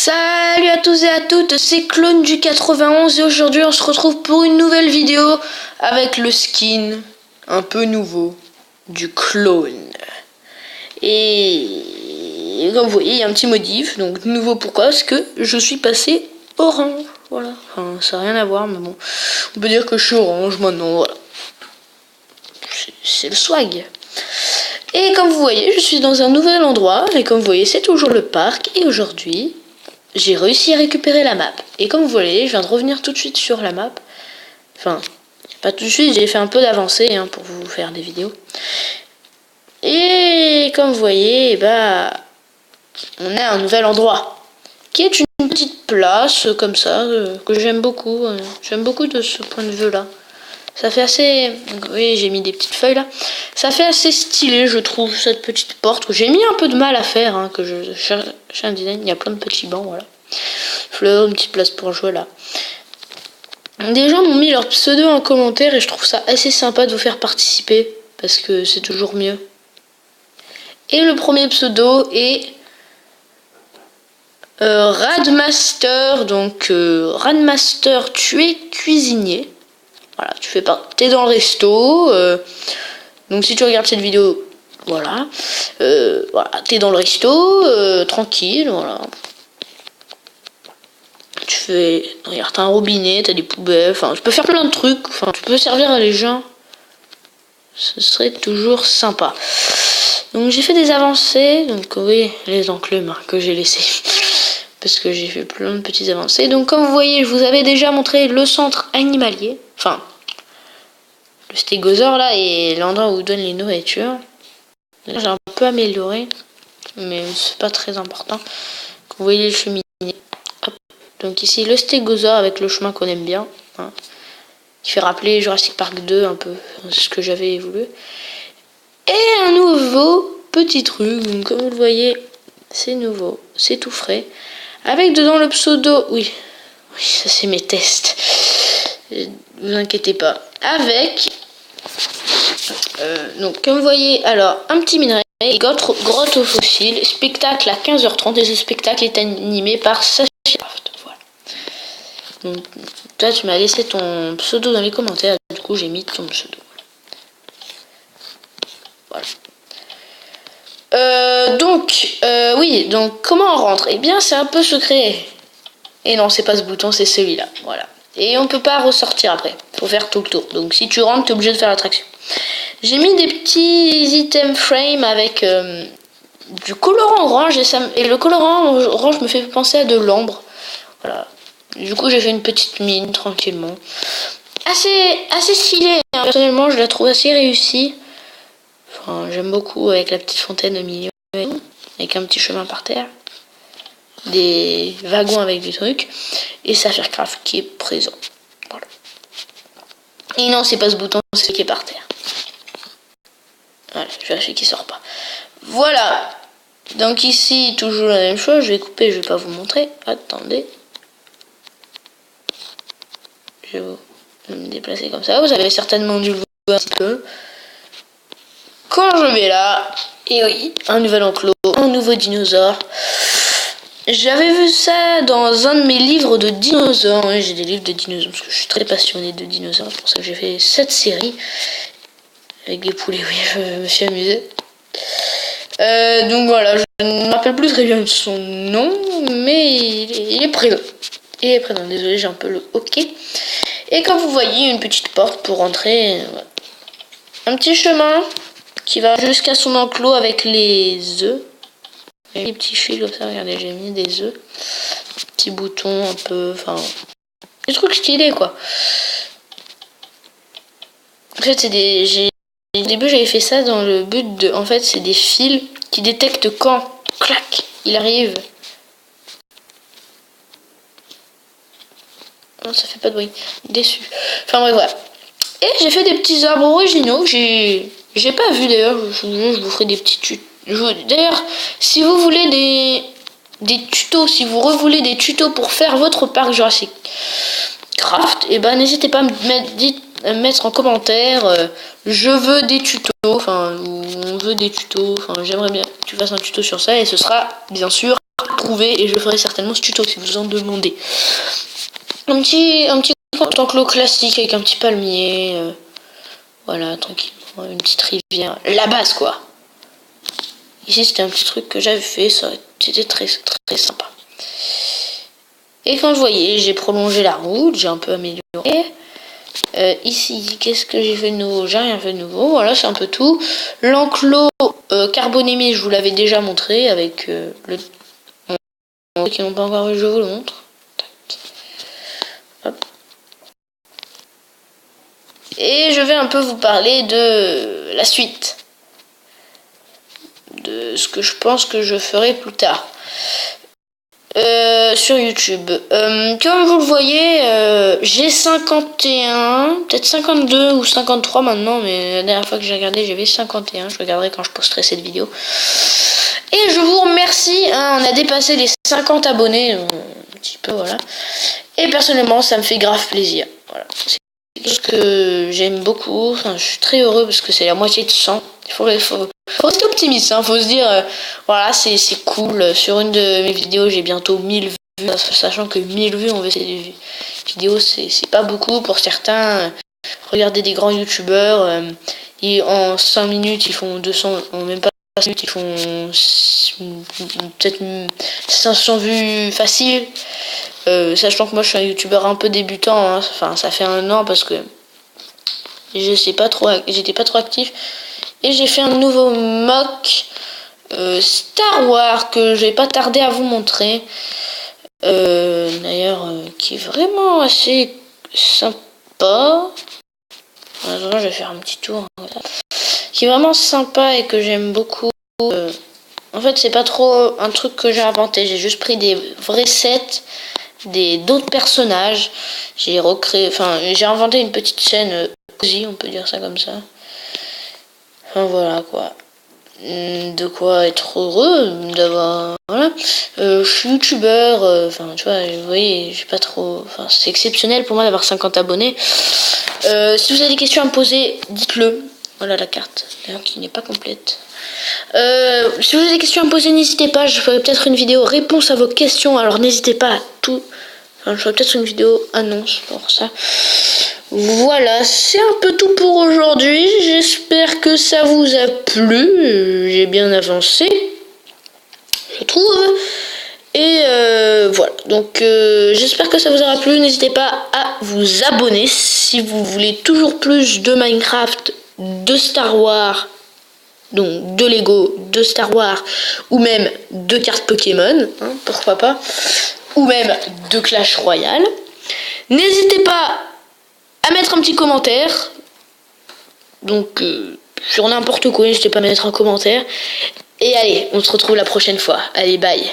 Salut à tous et à toutes, c'est Clone du 91 et aujourd'hui on se retrouve pour une nouvelle vidéo avec le skin un peu nouveau du clone. Et comme vous voyez, il y a un petit modif, donc nouveau pourquoi? Parce que je suis passé orange, voilà. Enfin, ça n'a rien à voir, mais bon, on peut dire que je suis orange maintenant, voilà. C'est le swag. Et comme vous voyez, je suis dans un nouvel endroit, et comme vous voyez, c'est toujours le parc, et aujourd'hui, j'ai réussi à récupérer la map. Et comme vous voyez, je viens de revenir tout de suite sur la map. Enfin, pas tout de suite, j'ai fait un peu d'avancée pour vous faire des vidéos. Et comme vous voyez, on est à un nouvel endroit. Qui est une petite place comme ça, que j'aime beaucoup. J'aime beaucoup de ce point de vue là. Ça fait assez... Oui, j'ai mis des petites feuilles là. Ça fait assez stylé, je trouve, cette petite porte que j'ai mis un peu de mal à faire, que je cherche un design. Il y a plein de petits bancs, voilà. Fleurs, une petite place pour jouer là. Des gens m'ont mis leur pseudo en commentaire et je trouve ça assez sympa de vous faire participer parce que c'est toujours mieux. Et le premier pseudo est Radmaster, donc Radmaster, tu es cuisinier. Voilà, tu fais pas. T'es dans le resto. Donc si tu regardes cette vidéo, voilà. Voilà, t'es dans le resto, tranquille, voilà. Tu fais. Regarde, t'as un robinet, t'as des poubelles, enfin, tu peux faire plein de trucs, enfin, tu peux servir à les gens. Ce serait toujours sympa. Donc j'ai fait des avancées, donc oui, les enclumes que j'ai laissées. Parce que j'ai fait plein de petites avancées. Donc comme vous voyez, je vous avais déjà montré le centre animalier. Enfin, le stégosaure là et l'endroit où on donne les nourritures. Là, j'ai un peu amélioré, mais c'est pas très important. Vous voyez le cheminée. Hop. Donc ici le stégosaure avec le chemin qu'on aime bien. Qui fait rappeler Jurassic Park 2 un peu, ce que j'avais voulu. Et un nouveau petit truc, donc comme vous le voyez, c'est nouveau, c'est tout frais. Avec dedans le pseudo, oui, ça c'est mes tests, vous inquiétez pas. Avec, donc comme vous voyez, alors un petit minerai, grotte aux fossiles, spectacle à 15h30 et ce spectacle est animé par Sacha Craft. Voilà. Donc toi tu m'as laissé ton pseudo dans les commentaires, du coup j'ai mis ton pseudo. Voilà. Oui, donc comment on rentre? Eh bien c'est un peu secret. Et non, c'est pas ce bouton, c'est celui-là. Voilà. Et on peut pas ressortir après. Faut faire tout le tour. Donc si tu rentres, t'es obligé de faire l'attraction. J'ai mis des petits items frame avec du colorant orange et le colorant orange me fait penser à de l'ambre. Voilà. Du coup, j'ai fait une petite mine tranquillement. Assez stylée. Personnellement, je la trouve assez réussie. Enfin, j'aime beaucoup avec la petite fontaine au milieu, avec un petit chemin par terre, des wagons avec des trucs, et Saphircraft qui est présent. Voilà. Et non, c'est pas ce bouton, c'est ce qui est par terre. Voilà, je vérifie qu'il sort pas. Voilà. Donc ici, toujours la même chose. Je vais couper, je vais pas vous montrer. Attendez. Je vais me déplacer comme ça. Vous avez certainement dû le voir un petit peu. Quand je vais là, et oui, un nouvel enclos, un nouveau dinosaure. J'avais vu ça dans un de mes livres de dinosaures. Oui, j'ai des livres de dinosaures parce que je suis très passionnée de dinosaures. C'est pour ça que j'ai fait cette série avec des poulets. Oui, je me suis amusée. Donc voilà, je ne me rappelle plus très bien de son nom, mais il est présent. Il est présent. Désolé, j'ai un peu le hoquet. Et comme vous voyez, une petite porte pour rentrer. Un petit chemin qui va jusqu'à son enclos avec les œufs. Et les petits fils comme ça, regardez, j'ai mis des œufs. Petits boutons un peu, enfin... des trucs stylés, quoi. En fait, c'est des... Au début, j'avais fait ça dans le but de... En fait, c'est des fils qui détectent quand, clac, il arrive. Non, ça fait pas de bruit. Déçu. Enfin, bref, voilà. Et j'ai fait des petits arbres originaux. J'ai pas vu, d'ailleurs. Je vous ferai des petits tutos. D'ailleurs, si vous voulez des tutos, si vous revoulez des tutos pour faire votre parc Jurassic Craft, et n'hésitez pas à me mettre en commentaire je veux des tutos, enfin, ou on veut des tutos, enfin, j'aimerais bien que tu fasses un tuto sur ça et ce sera bien sûr trouver et je ferai certainement ce tuto si vous en demandez. Un petit enclos classique avec un petit palmier. Voilà, tranquillement, une petite rivière. La base, quoi. Ici, c'était un petit truc que j'avais fait, c'était très, très sympa. Et quand vous voyez, j'ai prolongé la route, j'ai un peu amélioré. Ici, qu'est-ce que j'ai fait de nouveau? J'ai rien fait de nouveau, voilà, c'est un peu tout. L'enclos carbonémie, je vous l'avais déjà montré avec le... qui n'ont pas encore vu, je vous le montre. Hop. Et je vais un peu vous parler de la suite. De ce que je pense que je ferai plus tard. Sur YouTube. Comme vous le voyez, j'ai 51, peut-être 52 ou 53 maintenant, mais la dernière fois que j'ai regardé, j'avais 51. Je regarderai quand je posterai cette vidéo. Et je vous remercie, hein, on a dépassé les 50 abonnés, un petit peu, voilà. Et personnellement, ça me fait grave plaisir. Voilà. C'est quelque chose que j'aime beaucoup, enfin, je suis très heureux parce que c'est la moitié de 100. Il faut rester optimiste, hein. Faut se dire, voilà, c'est cool. Sur une de mes vidéos, j'ai bientôt 1000 vues, sachant que 1000 vues, on veut ces vidéos, c'est pas beaucoup pour certains. Regardez des grands youtubeurs, en 5 minutes, ils font 200, en même pas 5 minutes, ils font peut-être 500 vues faciles. Sachant que moi, je suis un youtubeur un peu débutant, hein. Enfin, ça fait 1 an parce que j'étais pas trop actif. Et j'ai fait un nouveau mock Star Wars que je vais pas tarder à vous montrer. D'ailleurs, qui est vraiment assez sympa. Je vais faire un petit tour. Qui est vraiment sympa et que j'aime beaucoup. En fait, c'est pas trop un truc que j'ai inventé. J'ai juste pris des vrais sets d'autres personnages. J'ai inventé une petite scène cosy, on peut dire ça comme ça. Enfin voilà quoi. De quoi être heureux d'avoir. Voilà. Je suis youtubeur. Enfin tu vois, vous voyez, j'ai pas trop. Enfin c'est exceptionnel pour moi d'avoir 50 abonnés. Si vous avez des questions à me poser, dites-le. Voilà la carte, d'ailleurs qui n'est pas complète. Si vous avez des questions à me poser, n'hésitez pas. Je ferai peut-être une vidéo réponse à vos questions. Alors n'hésitez pas à tout. Enfin, je ferai peut-être une vidéo annonce pour ça. Voilà, c'est un peu tout pour aujourd'hui. J'espère que ça vous a plu. J'ai bien avancé, je trouve. Et voilà, donc j'espère que ça vous aura plu. N'hésitez pas à vous abonner si vous voulez toujours plus de Minecraft, de Star Wars, donc de Lego, de Star Wars, ou même de cartes Pokémon, hein, pourquoi pas, ou même de Clash Royale. N'hésitez pas à mettre un petit commentaire, donc sur n'importe quoi, n'hésitez pas à mettre un commentaire. Et allez, on se retrouve la prochaine fois. Allez, bye.